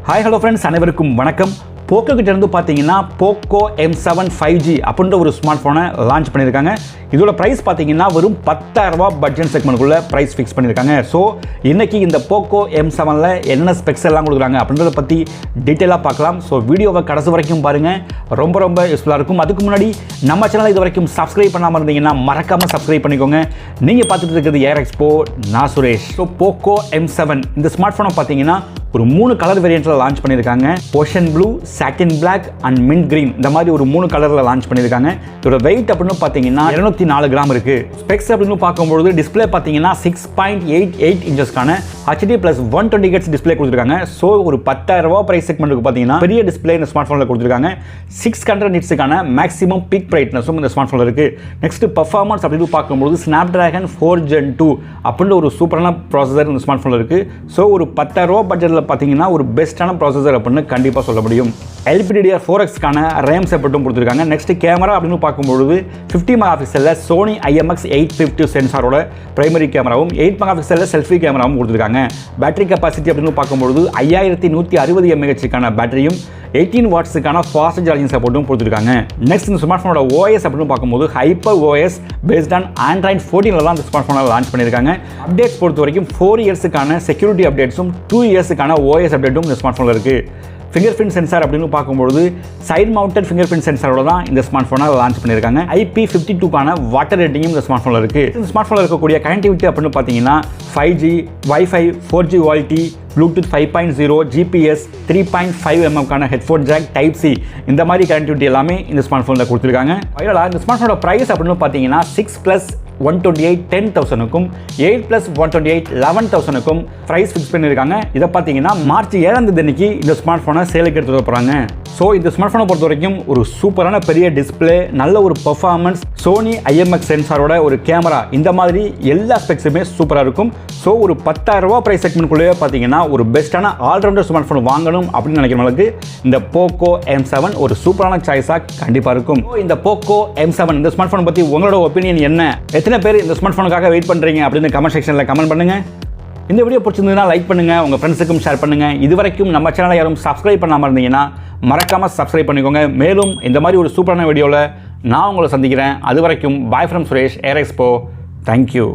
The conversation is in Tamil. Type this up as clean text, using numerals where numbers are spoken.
Hi hello friends, அனைவருக்கும் வணக்கம். Poco கிட்ட இருந்து பாத்தீங்கன்னா Poco M7 5G அப்படின்ற ஒரு ஸ்மார்ட் போனை லான்ச் பண்ணிருக்காங்க. இதோட பிரைஸ் பாத்தீங்கன்னா வெறும் 10000 ரூபாய் பட்ஜெட் செக்மென்ட்குள்ள பிரைஸ் ஃபிக்ஸ் பண்ணிருக்காங்க. சோ இன்னைக்கு இந்த Poco M7ல என்ன ஸ்பெக்ஸ் எல்லாம் கொடுக்குறாங்க அப்படின்றத பத்தி டீடைலா பார்க்கலாம். சோ வீடியோவை கடைசி வரைக்கும் பாருங்க. ரொம்ப யூஸ்ஃபுல்லா இருக்கும். அதுக்கு முன்னாடி நம்ம சேனலை இதுவரைக்கும் சப்ஸ்கிரைப் பண்ணாம இருந்தீங்கன்னா மறக்காம சப்ஸ்கிரைப் பண்ணிக்கோங்க. நீங்க பார்த்துட்டு இருக்கிறது Expo, நான் சுரேஷ். சோ Poco M7 இந்த ஸ்மார்ட் போனை பாத்தீங்கன்னா ஒரு 3 கலர் வேரியன்ட்ல லான்ச் பண்ணிருக்காங்க. Ocean blue, satin black and mint green இந்த மாதிரி ஒரு 3 கலர்ல லான்ச் பண்ணிருக்காங்க. இதோட வெயிட் அப்படின்னு பாத்தீங்கன்னா 204 கிராம் இருக்கு. ஸ்பெக்ஸ் அப்படின்னு பார்க்கும்போது டிஸ்ப்ளே பாத்தீங்கன்னா 6.88 இன்ச்சஸ்க்கான HD plus 120 Hz டிஸ்ப்ளே கொடுத்திருக்காங்க. சோ ஒரு 10000 ரூபாய் பிரைஸ் செக்மென்ட்க்கு பாத்தீங்கன்னா பெரிய டிஸ்ப்ளே இந்த ஸ்மார்ட் போன்ல கொடுத்திருக்காங்க. 600 nitsக்கான மேக்ஸிமம் பீக் பிரைட்னஸும் இந்த ஸ்மார்ட் போன்ல இருக்கு. நெக்ஸ்ட் பெர்ஃபார்மன்ஸ் அப்படின்னு பார்க்கும்போது Snapdragon 4 Gen 2 அப்படின்ற ஒரு சூப்பரான ப்ராசஸர் இந்த ஸ்மார்ட் போன்ல இருக்கு. சோ ஒரு 10000 ரூபாய் பட்ஜெட்ல பாத்தீங்கன்னா ஒரு பெஸ்டான ப்ராசஸர் அப்படின்னு கண்டிப்பா சொல்ல முடியும். LPDDR4X கான RAM சப்போர்ட்டும் கொடுத்திருக்காங்க. நெக்ஸ்ட் கேமரா அப்படின்னு பார்க்கும்போது 50 மெகாபிக்சல்ல Sony IMX850 சென்சாரோட பிரைமரி கேமராவும் 8 மெகாபிக்சல்ல செல்ஃபி கேமராவும் கொடுத்திருக்காங்க. பேட்டரி கெபாசிட்டி அப்படின்னு பார்க்கும்போது 5160 mAh கான பேட்டரியும் 18 வாட்ஸ்க்கான ஃபாஸ்ட் சார்ஜிங் சப்போர்ட்டும் கொடுத்திருக்காங்க. நெக்ஸ்ட் இந்த ஸ்மார்ட் போனோட OS அப்படின்னு பார்க்கும்போது hyper OS based on Android 14ல தான் இந்த ஸ்மார்ட் போனை லான்ச் பண்ணிருக்காங்க. அப்டேட்ஸ் பொறுத்த வரைக்கும் 4 இயர்ஸ்க்கான செக்யூரிட்டி அப்டேட்ஸும் 2 இயர்ஸ்க்கான OS அப்டேட்டும் இந்த ஸ்மார்ட் போன்ல இருக்கு. ஃபிங்கர் சென்சார் அப்படின்னு பார்க்கும்போது சைட் மவுண்டட் ஃபிங்கர் சென்சாரோட தான் இந்த ஸ்மார்ட் போனை லான்ச் பண்ணியிருக்காங்க. IP52க்கான வாட்டர் ரேட்டிங்கும் இந்த ஸ்மார்ட் போன்ல இருக்கு. இந்த ஸ்மார்ட் போன்ல இருக்கக்கூடிய கனெக்டிவிட்டி அப்படின்னு பார்த்தீங்கன்னா 5G, Wi-Fi, 4G vault D, Bluetooth 5.0, GPS, 3.5 mm கான ஹெட்ஃபோன் ஜாக், டைப் C இந்த மாதிரி கனெக்டிவிட்டி எல்லாமே இந்த ஸ்மார்ட் போன்ல கொடுத்திருக்காங்க. ஃபைனலா இந்த ஸ்மார்ட் போனோட பிரைஸ் அப்படின்னு பார்த்தீங்கன்னா 6+128 10,000க்கும் 8+128 11,000க்கும் பிரைஸ் ஃபிக்ஸ் பண்ணிருக்காங்க. இதை பார்த்தீங்கன்னா மார்ச் 7ஆம் தேதி அன்னைக்கு இந்த ஸ்மார்ட் போனை சேலுக்கு எடுத்து போறாங்க. ஸோ இந்த ஸ்மார்ட் போனை பொறுத்த வரைக்கும் ஒரு சூப்பரான பெரிய டிஸ்பிளே, நல்ல ஒரு பெர்ஃபார்மன்ஸ், Sony IMX சென்சாரோட ஒரு கேமரா, இந்த மாதிரி எல்லா ஸ்பெக்ஸுமே சூப்பராக இருக்கும். ஸோ ஒரு 10000 ரூபாய் பிரைஸ் செக்மென்ட்குள்ளேயே பார்த்தீங்கன்னா ஒரு பெஸ்ட்டான ஆல்ரவுண்டர் ஸ்மார்ட் ஃபோன் வாங்கணும் அப்படின்னு நினைக்கிறவங்களுக்கு இந்த Poco M7 ஒரு சூப்பரான சாய்ஸாக கண்டிப்பாக இருக்கும். இந்த Poco M7 இந்த ஸ்மார்ட் ஃபோன் பற்றி உங்களோட ஒப்பீனியன் என்ன? எத்தனை பேர் இந்த ஸ்மார்ட் ஃபோனுக்காக வெயிட் பண்ணுறீங்க அப்படின்னு கமெண்ட் செக்ஷனில் கமெண்ட் பண்ணுங்க. இந்த வீடியோ பிடிச்சிருந்ததுன்னா லைக் பண்ணுங்க, உங்க ஃப்ரெண்ட்ஸுக்கும் ஷேர் பண்ணுங்க. இதுவரைக்கும் நம்ம சேனலை யாரும் சப்ஸ்கிரைப் பண்ணாமல் இருந்தீங்கன்னா மறக்காம சப்ஸ்கிரைப் பண்ணிக்கோங்க. மேலும் இந்த மாதிரி ஒரு சூப்பரான வீடியோவில் நான் உங்களை சந்திக்கிறேன். அது வரைக்கும் bye from Suresh, Expo. Thank you.